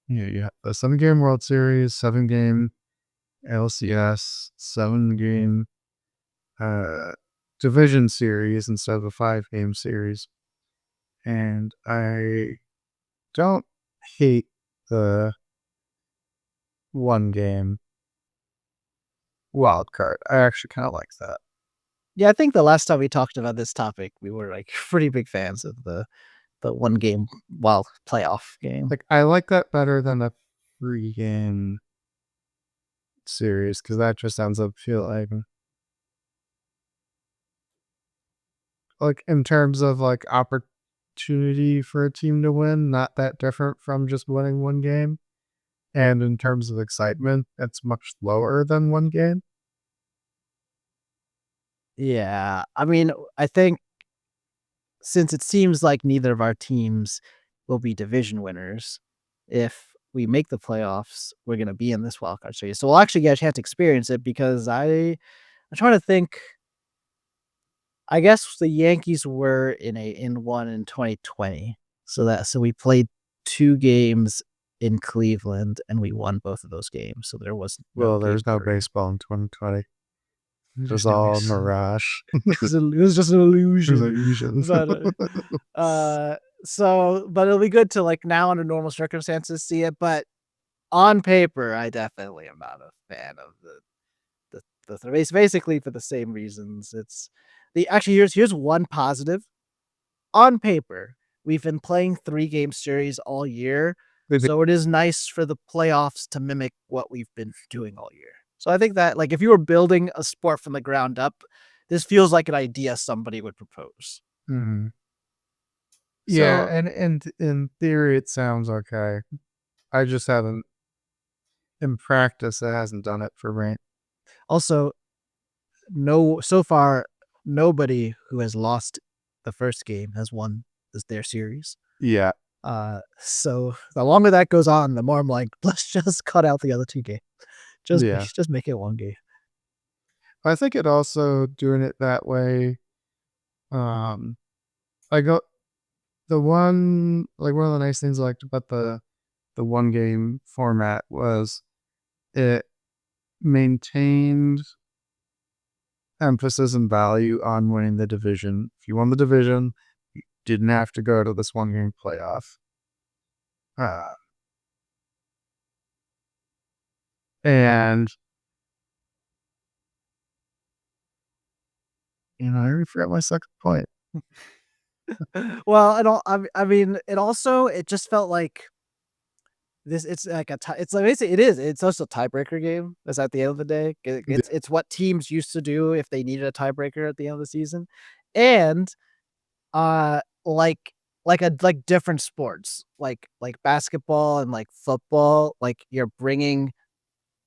you have a 7-game World Series, 7-game LCS, 7-game, uh, division series instead of a 5-game series. And I don't hate the 1-game wild card. I actually kind of like that. Yeah, I think the last time we talked about this topic, we were, like, pretty big fans of the one game wild playoff game. Like, I like that better than the freaking series because that just ends up feel like in terms of like opportunity for a team to win, not that different from just winning one game. And in terms of excitement, it's much lower than one game. Yeah, I mean, I think since it seems like neither of our teams will be division winners, if we make the playoffs, we're gonna be in this wild card series. So we'll actually get a chance to experience it because I'm trying to think. I guess the Yankees were in one in 2020. So we played 2 games in Cleveland and we won both of those games. So there was no Well, game there's no 3. baseball in 2020. It was There's no all base. mirage. It was just an illusion. Illusions. But but it'll be good to like now under normal circumstances see it. But on paper, I definitely am not a fan of basically for the same reasons. It's the actually here's one positive. On paper, we've been playing 3-game series all year, so it is nice for the playoffs to mimic what we've been doing all year. So I think that, like, if you were building a sport from the ground up, this feels like an idea somebody would propose. Mhm. Yeah, So, and in theory, it sounds okay. I just haven't in practice, it hasn't done it for me. also, no so far, nobody who has lost the first game has won their series. Yeah, So the longer that goes on, the more I'm like, let's just cut out the other 2 games. yeah. Just make it 1 game. I think it also doing it that way, um, I go one of the nice things I liked about the one game format was it maintained emphasis and value on winning the division. If you won the division, you didn't have to go to this one game playoff. Uh, and I already forgot my second point. Well, I mean, it just felt like it's like it's like basically it is. It's also a tiebreaker game. That's at the end of the day. Yeah. It's what teams used to do if they needed a tiebreaker at the end of the season. And like different sports, like basketball and like football, like you're bringing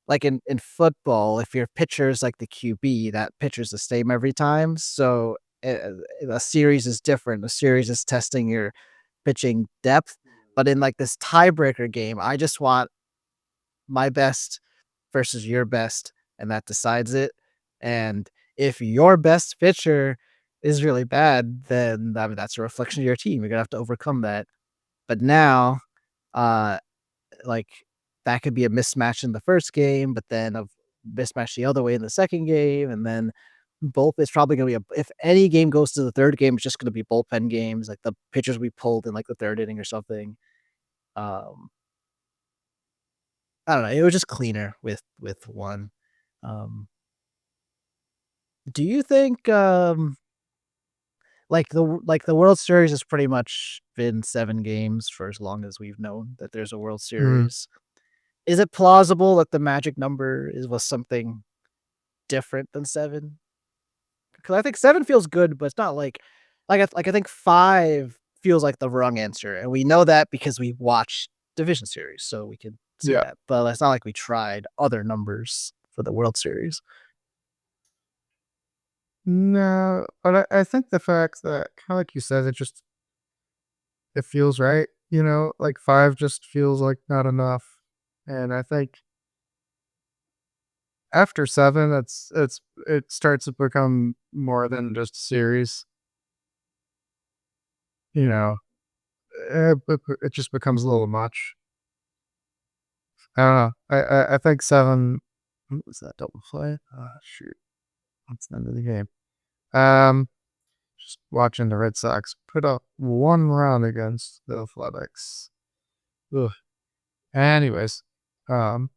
like in football, if your pitcher is like the QB, that pitcher's the same every time. So a series is different. A series is testing your pitching depth. But in like this tiebreaker game, I just want my best versus your best, and that decides it. And if your best pitcher is really bad, then I mean, that's a reflection of your team. You're gonna have to overcome that. But now, uh, like that could be a mismatch in the first game, but then a mismatch the other way in the second game, and then both it's probably gonna be if any game goes to the third game, it's just gonna be bullpen games, like the pitchers we pulled in like the third inning or something. Um, I don't know. It was just cleaner with one. Um, do you think like the World Series has pretty much been 7 games for as long as we've known that there's a World Mhm. Series? Is it plausible that the magic number was something different than 7? Because I think 7 feels good, but it's not I think 5 feels like the wrong answer, and we know that because we watch division series, so we can see Yeah. that. But it's not like we tried other numbers for the World Series. No, but I think the fact that kind of like you said, it feels right. Like 5 just feels like not enough. And I think after 7, it starts to become more than just a series. You know, it just becomes a little much. I don't know. I think 7. What was that double play? Oh shoot, that's the end of the game. Um, just watching the Red Sox put up 1 run against the Athletics. Ugh. Anyways, um,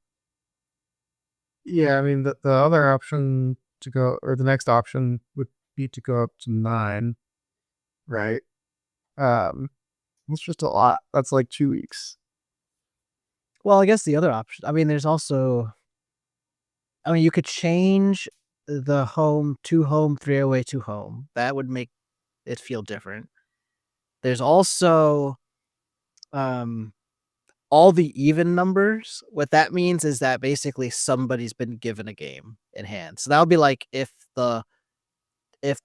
yeah, I mean the other option to go or the next option would need to go up to 9, right? Um, that's just a lot. That's like 2 weeks. Well, I guess the other option, I mean, there's also, I mean, you could change the home to home, 3 away to home. That would make it feel different. There's also, um, all the even numbers. What that means is that basically somebody's been given a game in hand. So that would be like if the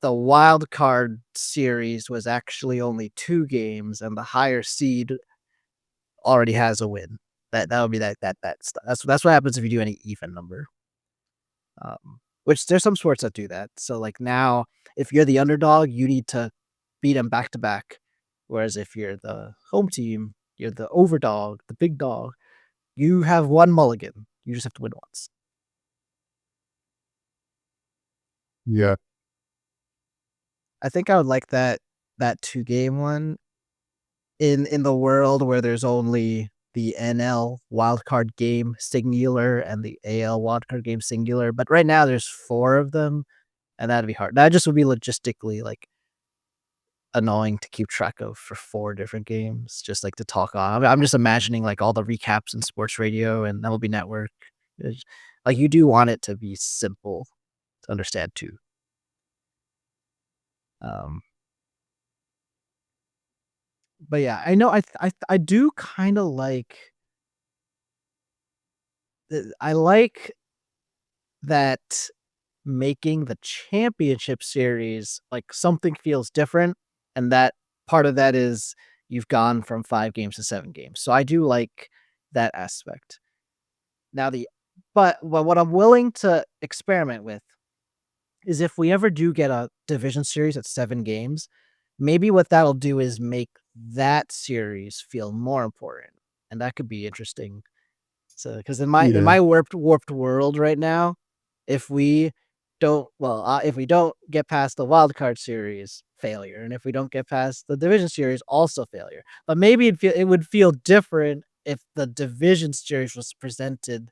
wild card series was actually only 2 games and the higher seed already has a win. That would be that's what happens if you do any even number. Which there's some sports that do that. So like now, if you're the underdog, you need to beat them back to back. Whereas if you're the home team, you're the overdog, the big dog, you have one mulligan. You just have to win once. Yeah. I think I would like that 2 game one in the world where there's only the NL wildcard game singular and the AL wildcard game singular. But right now there's 4 of them, and that'd be hard. That just would be logistically like annoying to keep track of for 4 different games, just like to talk on. I'm just imagining like all the recaps in sports radio and MLB Network. It's- Like you do want it to be simple to understand too. Um, but yeah, I know I do kind of like I like that making the championship series like something feels different, and that part of that is you've gone from 5 games to 7 games. So I do like that aspect. Now the but what I'm willing to experiment with is if we ever do get a division series at 7 games, maybe what that'll do is make that series feel more important, and that could be interesting. So, because in Yeah. my warped world right now, if we if we don't get past the wild card series, failure, and if we don't get past the division series, also failure. But maybe it would feel different if the division series was presented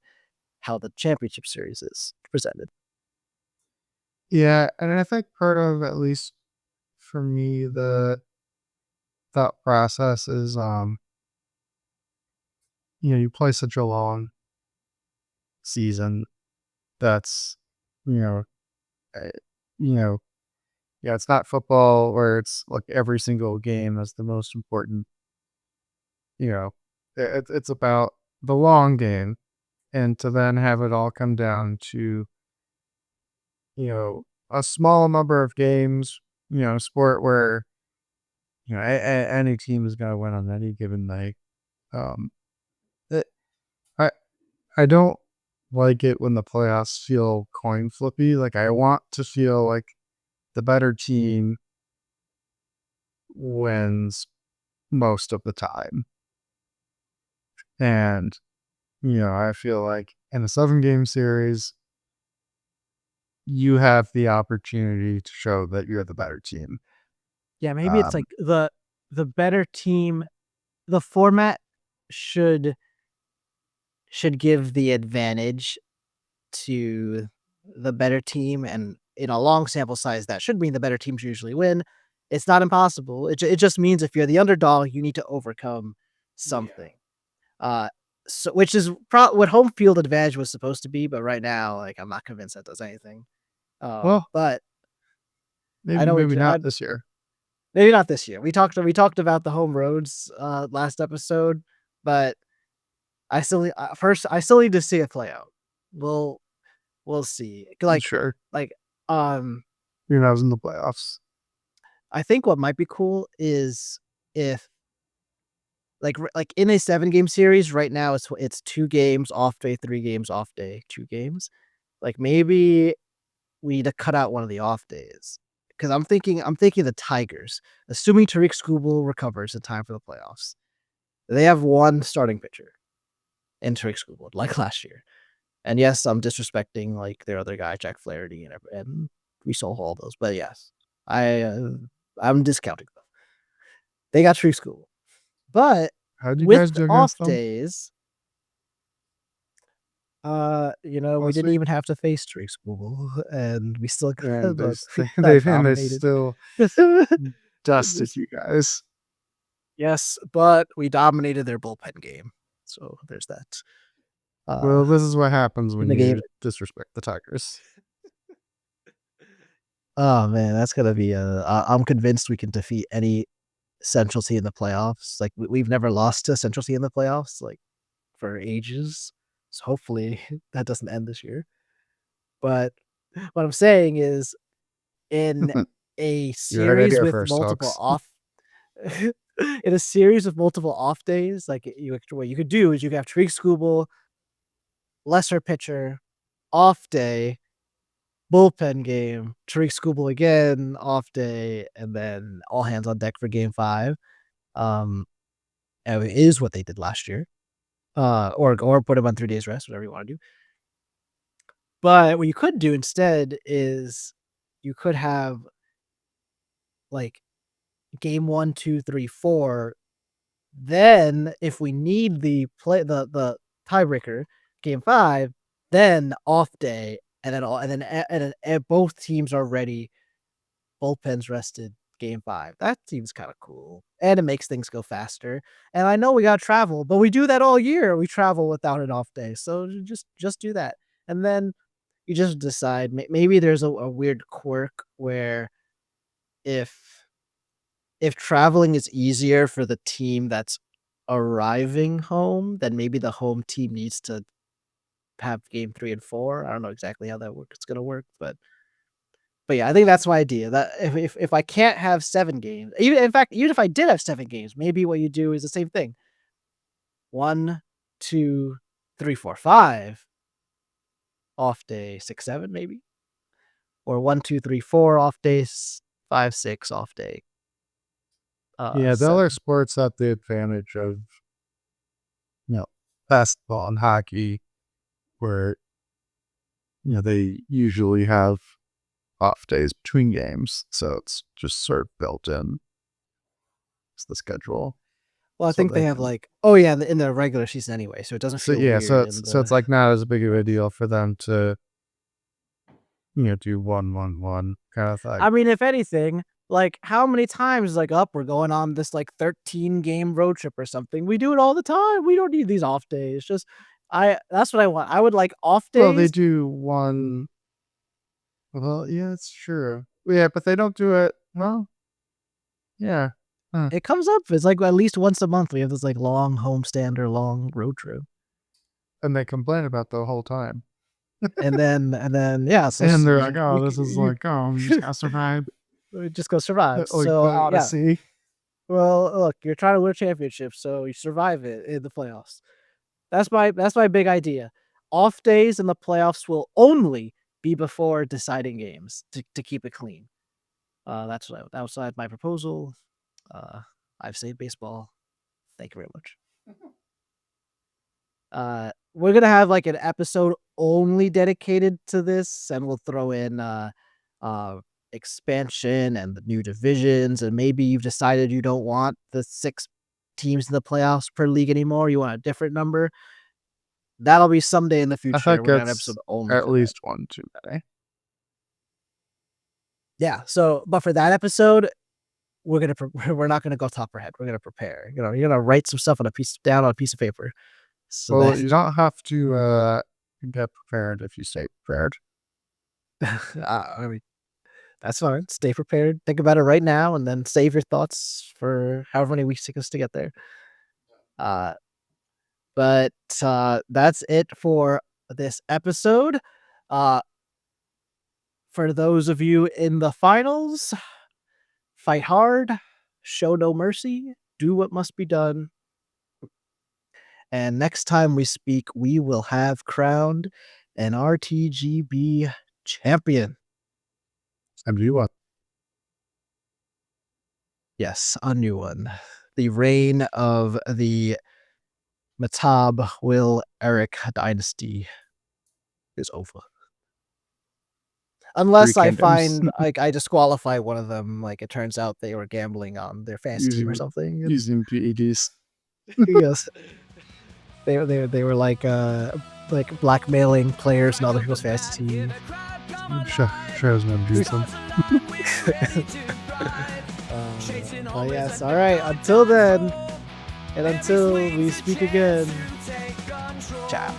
how the championship series is presented. Yeah, and I think part of, at least for me, the thought process is, you play such a long season that's, you know, uh, you know, yeah, it's not football where it's like every single game is the most important, you know, it's about the long game, and to then have it all come down to, a small number of games, sport where, any team is going to win on any given night. Um, it, I, I don't like it when the playoffs feel coin flippy. Like, I want to feel like the better team wins most of the time. And, I feel like in a 7 game series, you have the opportunity to show that you're the better team. Yeah, maybe it's Um, like the better team. The format should give the advantage to the better team, and in a long sample size, that should mean the better teams usually win. It's not impossible. It just means if you're the underdog, you need to overcome yeah. something. Uh, so which is what home field advantage was supposed to be, but right now, like I'm not convinced that does anything. Well, But I maybe know maybe not this year. maybe not this year. We talked about the home roads last episode, but I still need to see it play out. We'll we'll see. Sure. Like um You're not in the playoffs. I think what might be cool is if like in a 7 game series right now it's 2 games off day, 3 games off day, 2 games. Like maybe we need to cut out one of the off days. Because I'm thinking the Tigers, assuming Tariq Skubal recovers in time for the playoffs. They have one starting pitcher in Tariq Skubal, like last year. And yes, I'm disrespecting like their other guy, Jack Flaherty, and we saw all those. But yes, I I'm discounting them. They got Tariq Skubal. But How'd you with guys do off against them? days, We last didn't week, even have to face Tree School, and we still and they we got they dominated. still dusted you guys. Yes, but we dominated their bullpen game, so there's that. Uh, Well, this is what happens in when the game. you disrespect the Tigers. Oh man, that's gonna be I'm convinced we can defeat any Central T in the playoffs. Like we've never lost to Central T in the playoffs, like for ages. So hopefully that doesn't end this year. But what I'm saying is, in a You heard it series here with first, multiple folks. off, in a series with multiple off days, like what you could do is you could have Tariq Skubal, lesser pitcher, off day, bullpen game, Tariq Skubal again, off day, and then all hands on deck for game 5. Um, and it is what they did last year. Or put him on 3 days rest, whatever you want to do. But what you could do instead is you could have like game 1, 2, 3, 4. Then if we need the tiebreaker, game 5, then off day, and then both teams are ready, bullpens rested, game 5. That seems kind of cool, and it makes things go faster. And I know we got to travel, but we do that all year. We travel without an off day, so just do that, and then you just decide. Maybe there's a weird quirk where if traveling is easier for the team that's arriving home, then maybe the home team needs to have game 3 and 4. I don't know exactly how that work it's gonna work, but yeah, I think that's my idea. That if I can't have 7 games, even if I did have 7 games, maybe what you do is the same thing. 1, 2, 3, 4, 5 off day, 6, 7 maybe, or 1, 2, 3, 4 off days, 5, 6 off day, Yeah, the other 7. sports have the advantage of, you know, basketball and hockey, where, they usually have off days between games. So it's just sort of built in. It's the schedule. Well, I So think they they have can, like oh yeah, in the regular season anyway, so it doesn't so feel yeah, so weird it's, in so it's the like not as big of a deal for them to, do 1-1-1 kind of thing. I mean, if anything, like how many times like up we're going on this like 13 game road trip or something. We do it all the time. We don't need these off days. Just I that's what I want. I would like off Well, they days. do one. Well, yeah, it's true. Yeah, but they don't do it. Well, yeah. Huh. It comes up. It's like at least once a month we have this like long homestand or long road trip. And they complain about the whole time. And then yeah, so And they're like, you, oh, this is like, oh, we just gotta survive. just go survive. Like the So yeah. Odyssey. Well, look, you're trying to win a championship, so you survive it in the playoffs. That's my big idea. Off days in the playoffs will only be before deciding games to keep it clean. That was my proposal. I've saved baseball. Thank you very much. We're gonna have like an episode only dedicated to this, and we'll throw in uh expansion and the new divisions, and maybe you've decided you don't want the 6 teams in the playoffs per league anymore. You want a different number. That'll be someday in the I future. think We're gonna have an it's episode only at for that. least one too many. Yeah. So, but for that episode, we're not gonna go top or head. We're gonna prepare. You're gonna write some stuff on a piece of paper. So Well, that you don't have to get prepared if you stay prepared. I mean, that's fine. Stay prepared. Think about it right now, and then save your thoughts for however many weeks it takes us to get there. Uh, but that's it for this episode. Uh, for those of you in the finals, fight hard, show no mercy, do what must be done. And next time we speak, we will have crowned an RtG B champion. And you want Yes, a new one. The reign of the Matab Will Eric dynasty is over. three Unless I kingdoms. find like I disqualify one of them, like it turns out they were gambling on their fantasy team or using something. And using PEDs. yes, they were like like blackmailing players and other people's fantasy team. Shows no juice. But yes, all right. Until then, and until we speak again, ciao.